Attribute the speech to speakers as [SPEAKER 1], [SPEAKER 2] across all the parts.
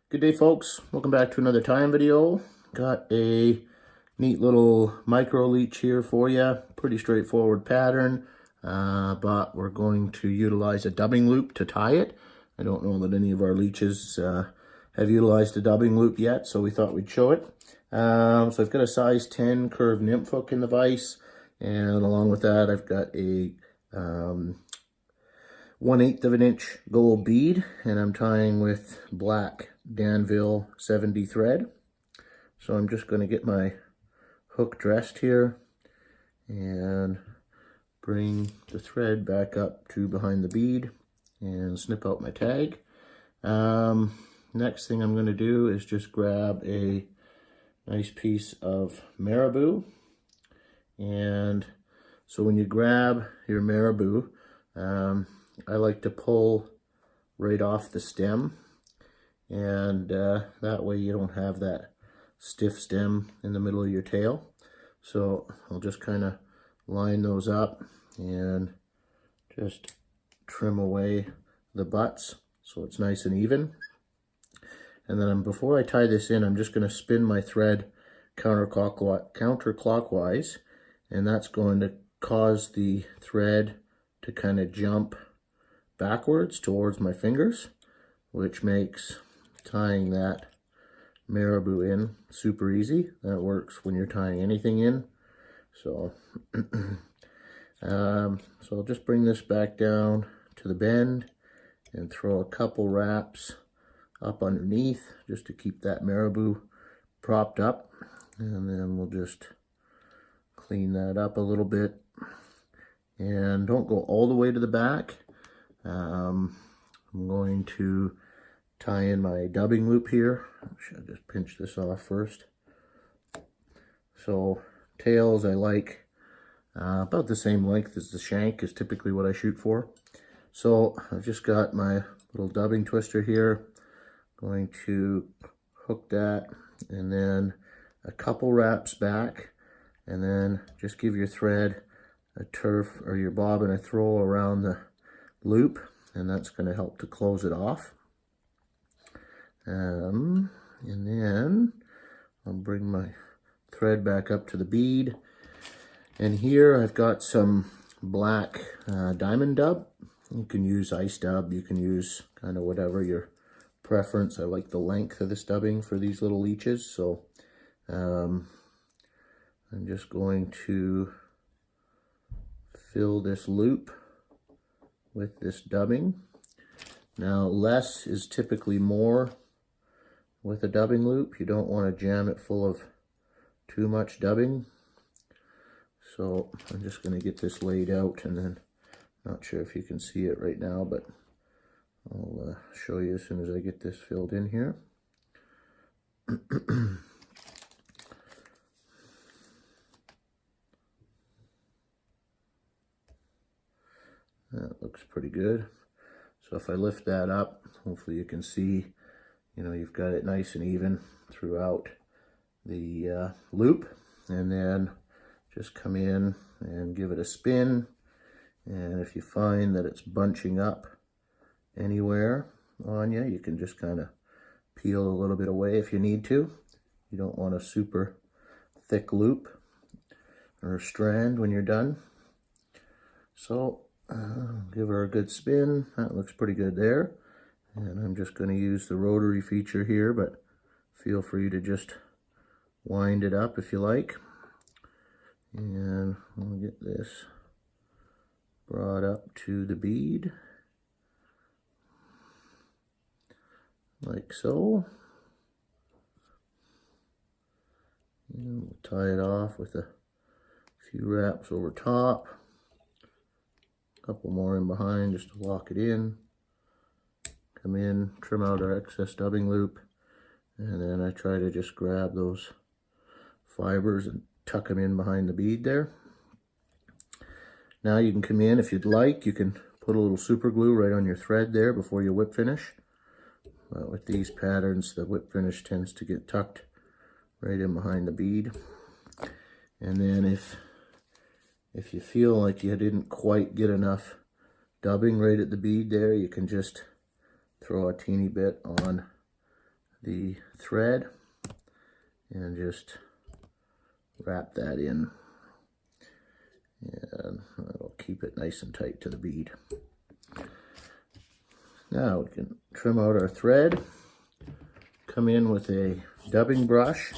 [SPEAKER 1] Good day, folks. Welcome back to another time video. Got a neat little micro leech here for you. Pretty straightforward pattern, but we're going to utilize a dubbing loop to tie it. I don't know that any of our leeches have utilized a dubbing loop yet, so we thought we'd show it. So I've got a size 10 curved nymph hook in the vise, and along with that I've got a 1/8 of an inch gold bead, and I'm tying with black Danville 70 thread. So I'm just going to get my hook dressed here and bring the thread back up to behind the bead and snip out my tag. Next thing I'm going to do is just grab a nice piece of marabou. And so when you grab your marabou, I like to pull right off the stem, and that way you don't have that stiff stem in the middle of your tail. So I'll just kind of line those up and just trim away the butts so it's nice and even. And then before I tie this in, I'm just going to spin my thread counterclockwise, and that's going to cause the thread to kind of jump backwards towards my fingers, which makes tying that marabou in super easy. That works when you're tying anything in. So so I'll just bring this back down to the bend and throw a couple wraps up underneath just to keep that marabou propped up, and then we'll just clean that up a little bit. And don't go all the way to the back. I'm going to tie in my dubbing loop here. Should just pinch this off first. So tails I like about the same length as the shank is typically what I shoot for. So I've just got my little dubbing twister here. Going to hook that and then a couple wraps back, and then just give your thread a turf or your bobbin a throw around the loop, and that's going to help to close it off. And then I'll bring my thread back up to the bead, and here I've got some black diamond dub. You can use ice dub, you can use kind of whatever your preference. I like the length of this dubbing for these little leeches, so I'm just going to fill this loop with this dubbing. Now, less is typically more with a dubbing loop. You don't want to jam it full of too much dubbing. So I'm just going to get this laid out, and then not sure if you can see it right now, but I'll show you as soon as I get this filled in here. That looks pretty good. So if I lift that up, hopefully you can see, you've got it nice and even throughout the loop. And then just come in and give it a spin. And if you find that it's bunching up anywhere on you, you can just kind of peel a little bit away if you need to. You don't want a super thick loop or strand when you're done. So give her a good spin. That looks pretty good there. And I'm just going to use the rotary feature here, but feel free to just wind it up if you like. And we'll get this brought up to the bead, like so. And we'll tie it off with a few wraps over top. Couple more in behind just to lock it in. Come in, trim out our excess dubbing loop, and then I try to just grab those fibers and tuck them in behind the bead there. Now you can come in, if you'd like, you can put a little super glue right on your thread there before you whip finish. But with these patterns, the whip finish tends to get tucked right in behind the bead. And then if you feel like you didn't quite get enough dubbing right at the bead there, you can just throw a teeny bit on the thread and just wrap that in. And that'll keep it nice and tight to the bead. Now we can trim out our thread, come in with a dubbing brush,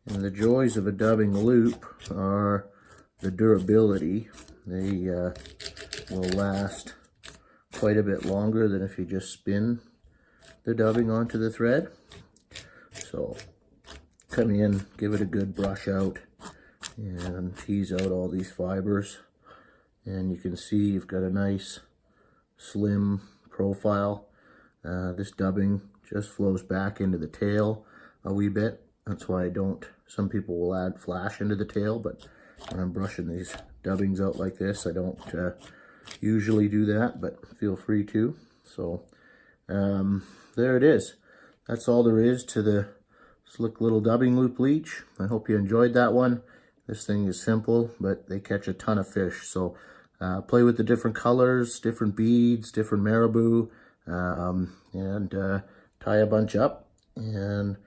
[SPEAKER 1] and the joys of a dubbing loop are the durability. They will last quite a bit longer than if you just spin the dubbing onto the thread. So come in, give it a good brush out, and tease out all these fibers, and you can see you've got a nice slim profile. This dubbing just flows back into the tail a wee bit. That's why I don't, some people will add flash into the tail, but when I'm brushing these dubbings out like this, I don't usually do that, but feel free to. So there it is. That's all there is to the slick little dubbing loop leech. I hope you enjoyed that one. This thing is simple, but they catch a ton of fish. So play with the different colors, different beads, different marabou, and tie a bunch up. And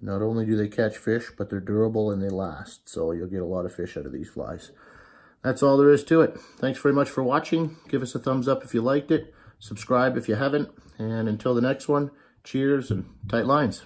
[SPEAKER 1] not only do they catch fish, but they're durable and they last. So you'll get a lot of fish out of these flies. That's all there is to it. Thanks very much for watching. Give us a thumbs up if you liked it. Subscribe if you haven't. And until the next one, cheers and tight lines.